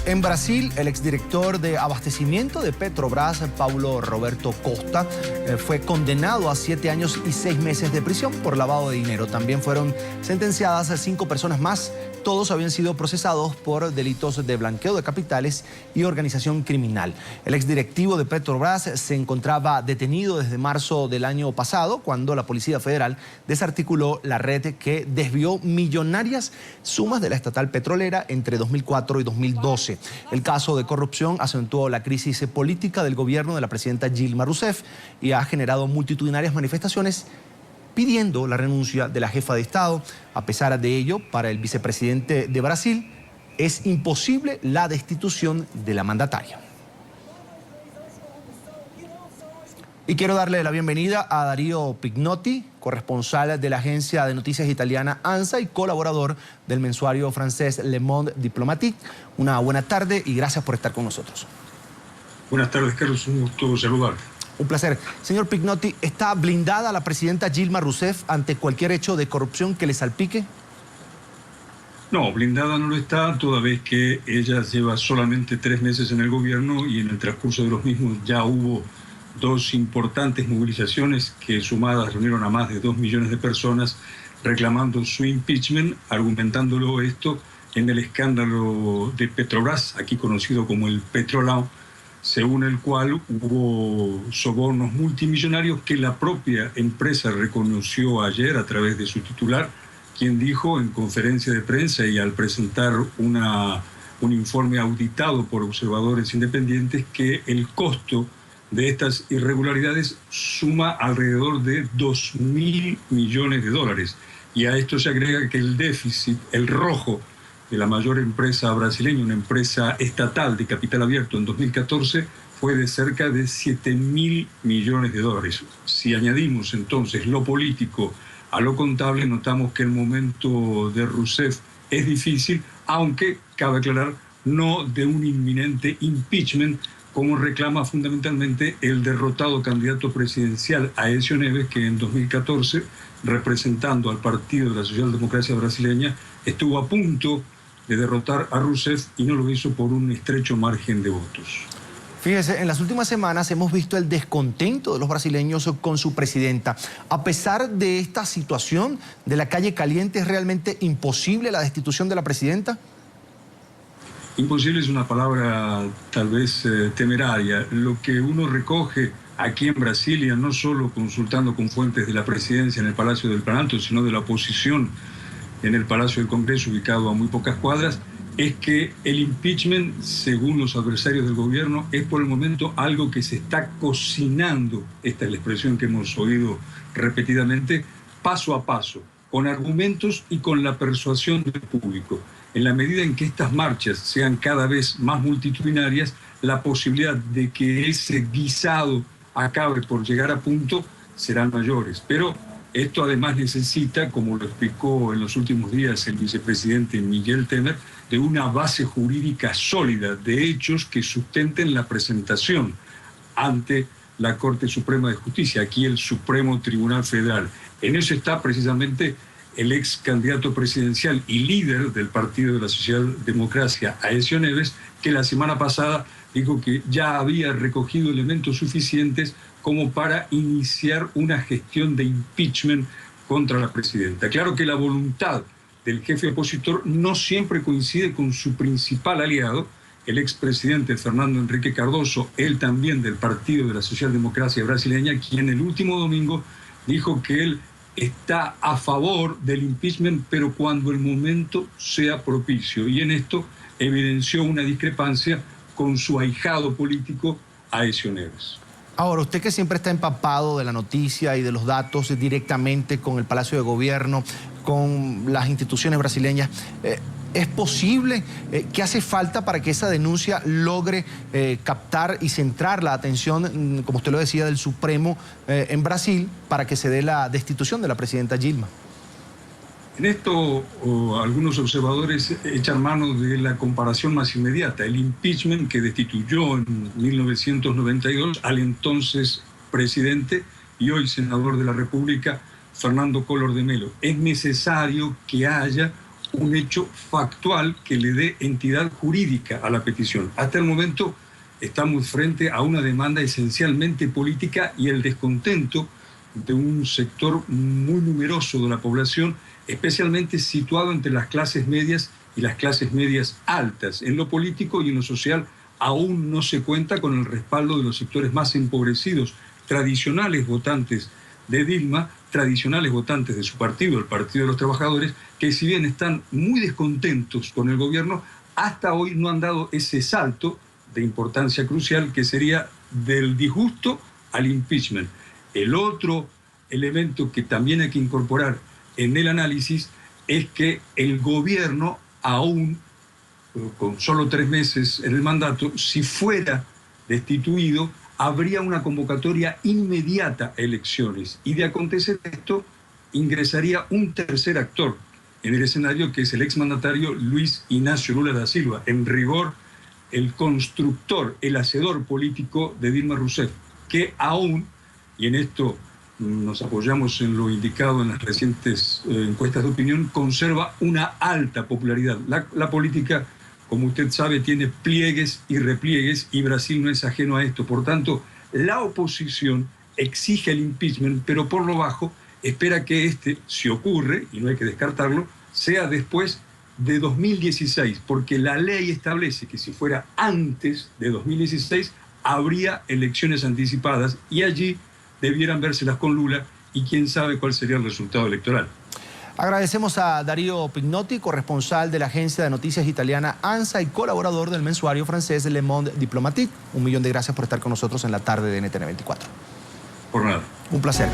En Brasil, el exdirector de abastecimiento de Petrobras, Paulo Roberto Costa, fue condenado a 7 años y 6 meses de prisión por lavado de dinero. También fueron sentenciadas a 5 personas más. Todos habían sido procesados por delitos de blanqueo de capitales y organización criminal. El exdirectivo de Petrobras se encontraba detenido desde marzo del año pasado, cuando la Policía Federal desarticuló la red que desvió millonarias sumas de la estatal petrolera entre 2004 y 2012. El caso de corrupción acentuó la crisis política del gobierno de la presidenta Dilma Rousseff y ha generado multitudinarias manifestaciones pidiendo la renuncia de la jefa de Estado. A pesar de ello, para el vicepresidente de Brasil, es imposible la destitución de la mandataria. Y quiero darle la bienvenida a Darío Pignotti, corresponsal de la agencia de noticias italiana ANSA y colaborador del mensuario francés Le Monde Diplomatique. Una buena tarde y gracias por estar con nosotros. Buenas tardes, Carlos. Un gusto saludarte. Un placer. Señor Pignotti, ¿está blindada la presidenta Dilma Rousseff ante cualquier hecho de corrupción que le salpique? No, blindada no lo está, toda vez que ella lleva solamente 3 meses en el gobierno y en el transcurso de los mismos ya hubo 2 importantes movilizaciones que sumadas reunieron a más de 2 millones de personas reclamando su impeachment, argumentándolo esto en el escándalo de Petrobras, aquí conocido como el Petrolão, según el cual hubo sobornos multimillonarios que la propia empresa reconoció ayer a través de su titular, quien dijo en conferencia de prensa y al presentar un informe auditado por observadores independientes que el costo de estas irregularidades suma alrededor de 2.000 millones de dólares. Y a esto se agrega que el déficit, el rojo, de la mayor empresa brasileña, una empresa estatal de capital abierto en 2014, fue de cerca de 7.000 millones de dólares. Si añadimos entonces lo político a lo contable, notamos que el momento de Rousseff es difícil, aunque, cabe aclarar, no de un inminente impeachment, como reclama fundamentalmente el derrotado candidato presidencial Aécio Neves, que en 2014, representando al Partido de la Socialdemocracia Brasileña, estuvo a punto de derrotar a Rousseff y no lo hizo por un estrecho margen de votos. Fíjese, en las últimas semanas hemos visto el descontento de los brasileños con su presidenta. A pesar de esta situación de la calle caliente, ¿es realmente imposible la destitución de la presidenta? Imposible es una palabra tal vez temeraria. Lo que uno recoge aquí en Brasilia, no solo consultando con fuentes de la presidencia en el Palacio del Planalto, sino de la oposición en el Palacio del Congreso, ubicado a muy pocas cuadras, es que el impeachment, según los adversarios del gobierno, es por el momento algo que se está cocinando, esta es la expresión que hemos oído repetidamente, paso a paso, con argumentos y con la persuasión del público. En la medida en que estas marchas sean cada vez más multitudinarias, la posibilidad de que ese guisado acabe por llegar a punto serán mayores. Pero esto además necesita, como lo explicó en los últimos días el vicepresidente Miguel Temer, de una base jurídica sólida, de hechos que sustenten la presentación ante la Corte Suprema de Justicia, aquí el Supremo Tribunal Federal. En eso está precisamente el ex candidato presidencial y líder del Partido de la Socialdemocracia, Aécio Neves, que la semana pasada dijo que ya había recogido elementos suficientes como para iniciar una gestión de impeachment contra la presidenta. Claro que la voluntad del jefe opositor no siempre coincide con su principal aliado, el expresidente Fernando Henrique Cardoso, él también del Partido de la Socialdemocracia Brasileña, quien el último domingo dijo que él está a favor del impeachment, pero cuando el momento sea propicio. Y en esto evidenció una discrepancia con su ahijado político, Aécio Neves. Ahora, usted que siempre está empapado de la noticia y de los datos directamente con el Palacio de Gobierno, con las instituciones brasileñas, ¿es posible? ¿Qué hace falta para que esa denuncia logre captar y centrar la atención, como usted lo decía, del Supremo en Brasil para que se dé la destitución de la presidenta Dilma? En esto, algunos observadores echan mano de la comparación más inmediata, el impeachment que destituyó en 1992 al entonces presidente y hoy senador de la República, Fernando Collor de Mello. Es necesario que haya un hecho factual que le dé entidad jurídica a la petición. Hasta el momento estamos frente a una demanda esencialmente política y el descontento de un sector muy numeroso de la población, especialmente situado entre las clases medias y las clases medias altas. En lo político y en lo social aún no se cuenta con el respaldo de los sectores más empobrecidos, tradicionales votantes de Dilma, tradicionales votantes de su partido, el Partido de los Trabajadores, que si bien están muy descontentos con el gobierno, hasta hoy no han dado ese salto de importancia crucial que sería del disgusto al impeachment. El otro elemento que también hay que incorporar en el análisis es que el gobierno aún, con solo 3 meses en el mandato, si fuera destituido, habría una convocatoria inmediata a elecciones. Y de acontecer esto, ingresaría un tercer actor en el escenario, que es el exmandatario Luis Ignacio Lula da Silva, en rigor el constructor, el hacedor político de Dilma Rousseff, que aún, y en esto nos apoyamos en lo indicado en las recientes encuestas de opinión, conserva una alta popularidad. La política, como usted sabe, tiene pliegues y repliegues y Brasil no es ajeno a esto. Por tanto, la oposición exige el impeachment, pero por lo bajo espera que este, si ocurre, y no hay que descartarlo, sea después de 2016, porque la ley establece que si fuera antes de 2016 habría elecciones anticipadas y allí debieran vérselas con Lula y quién sabe cuál sería el resultado electoral. Agradecemos a Darío Pignotti, corresponsal de la agencia de noticias italiana ANSA y colaborador del mensuario francés Le Monde Diplomatique. 1 millón de gracias por estar con nosotros en la tarde de NTN 24. Por nada. Un placer.